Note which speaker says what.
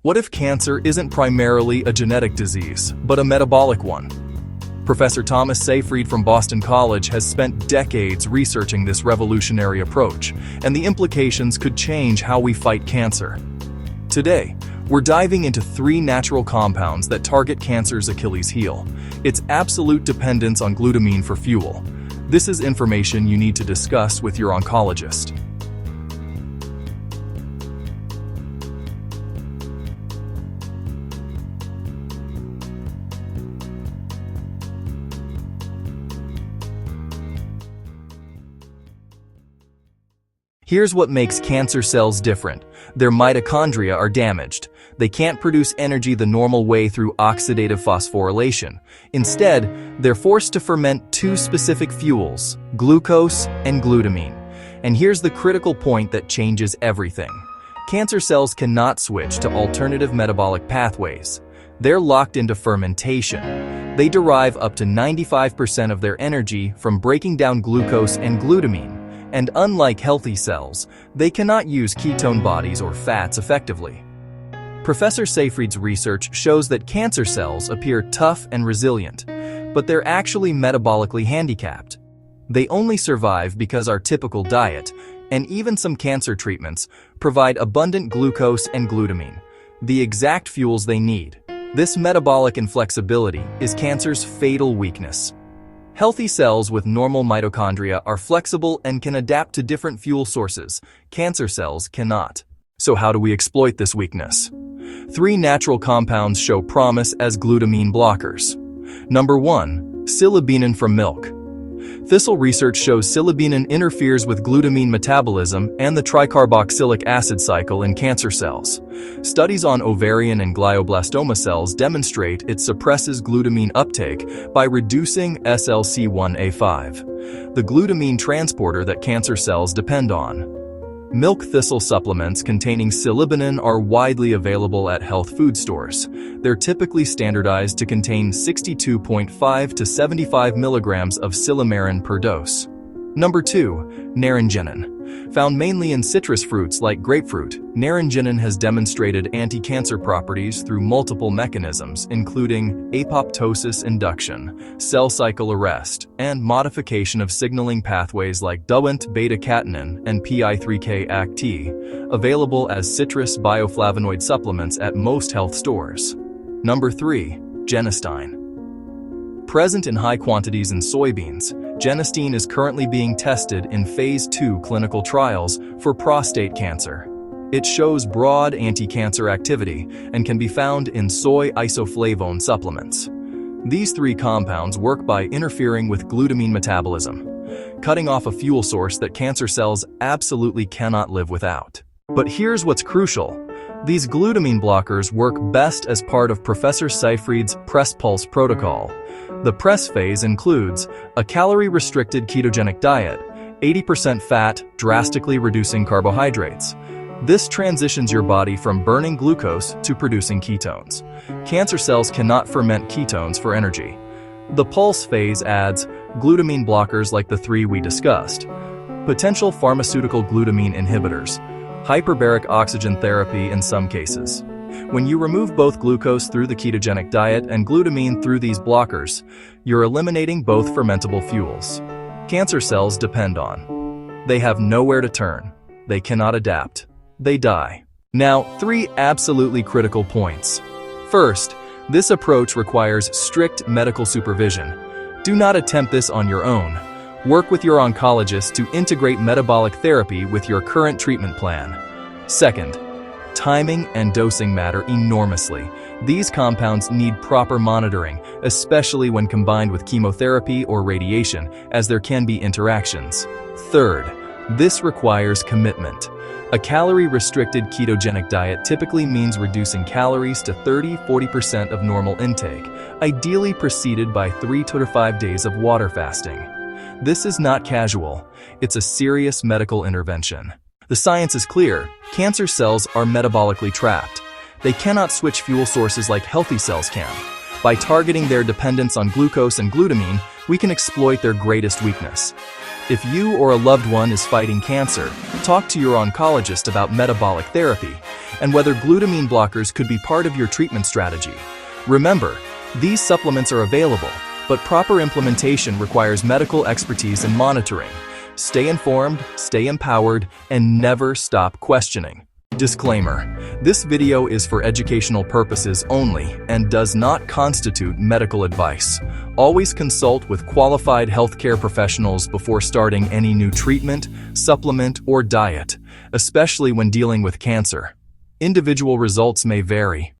Speaker 1: What if cancer isn't primarily a genetic disease, but a metabolic one? Professor Thomas Seyfried from Boston College has spent decades researching this revolutionary approach, and the implications could change how we fight cancer. Today, we're diving into 3 natural compounds that target cancer's Achilles heel: its absolute dependence on glutamine for fuel. This is information you need to discuss with your oncologist. Here's what makes cancer cells different. Their mitochondria are damaged. They can't produce energy the normal way through oxidative phosphorylation. Instead, they're forced to ferment 2 specific fuels, glucose and glutamine. And here's the critical point that changes everything. Cancer cells cannot switch to alternative metabolic pathways. They're locked into fermentation. They derive up to 95% of their energy from breaking down glucose and glutamine. And unlike healthy cells, they cannot use ketone bodies or fats effectively. Professor Seyfried's research shows that cancer cells appear tough and resilient, but they're actually metabolically handicapped. They only survive because our typical diet, and even some cancer treatments, provide abundant glucose and glutamine, the exact fuels they need. This metabolic inflexibility is cancer's fatal weakness. Healthy cells with normal mitochondria are flexible and can adapt to different fuel sources. Cancer cells cannot. So how do we exploit this weakness? 3 natural compounds show promise as glutamine blockers. Number 1, Silibinin from milk. Thistle research shows Silibinin interferes with glutamine metabolism and the tricarboxylic acid cycle in cancer cells. Studies on ovarian and glioblastoma cells demonstrate it suppresses glutamine uptake by reducing SLC1A5, the glutamine transporter that cancer cells depend on. Milk thistle supplements containing Silibinin are widely available at health food stores. They're typically standardized to contain 62.5 to 75 milligrams of silymarin per dose. Number 2, Naringenin. Found mainly in citrus fruits like grapefruit, Naringenin has demonstrated anti-cancer properties through multiple mechanisms, including apoptosis induction, cell cycle arrest, and modification of signaling pathways like Wnt beta-catenin and PI3K-ACT, available as citrus bioflavonoid supplements at most health stores. Number 3, Genistein. Present in high quantities in soybeans, Genistein is currently being tested in Phase 2 clinical trials for prostate cancer. It shows broad anti-cancer activity and can be found in soy isoflavone supplements. These 3 compounds work by interfering with glutamine metabolism, cutting off a fuel source that cancer cells absolutely cannot live without. But here's what's crucial. These glutamine blockers work best as part of Professor Seyfried's Press Pulse protocol. The press phase includes a calorie-restricted ketogenic diet, 80% fat, drastically reducing carbohydrates. This transitions your body from burning glucose to producing ketones. Cancer cells cannot ferment ketones for energy. The pulse phase adds glutamine blockers like the 3 we discussed, potential pharmaceutical glutamine inhibitors, hyperbaric oxygen therapy in some cases. When you remove both glucose through the ketogenic diet and glutamine through these blockers, you're eliminating both fermentable fuels cancer cells depend on. They have nowhere to turn. They cannot adapt. They die. Now, 3 absolutely critical points. First, this approach requires strict medical supervision. Do not attempt this on your own. Work with your oncologist to integrate metabolic therapy with your current treatment plan. Second, timing and dosing matter enormously. These compounds need proper monitoring, especially when combined with chemotherapy or radiation, as there can be interactions. Third, this requires commitment. A calorie-restricted ketogenic diet typically means reducing calories to 30–40% of normal intake, ideally preceded by 3 to 5 days of water fasting. This is not casual. It's a serious medical intervention. The science is clear. Cancer cells are metabolically trapped. They cannot switch fuel sources like healthy cells can. By targeting their dependence on glucose and glutamine, we can exploit their greatest weakness. If you or a loved one is fighting cancer, talk to your oncologist about metabolic therapy. and whether glutamine blockers could be part of your treatment strategy. Remember, these supplements are available, but proper implementation requires medical expertise and monitoring. Stay informed, stay empowered, and never stop questioning. Disclaimer: this video is for educational purposes only and does not constitute medical advice. Always consult with qualified healthcare professionals before starting any new treatment, supplement, or diet, especially when dealing with cancer. Individual results may vary.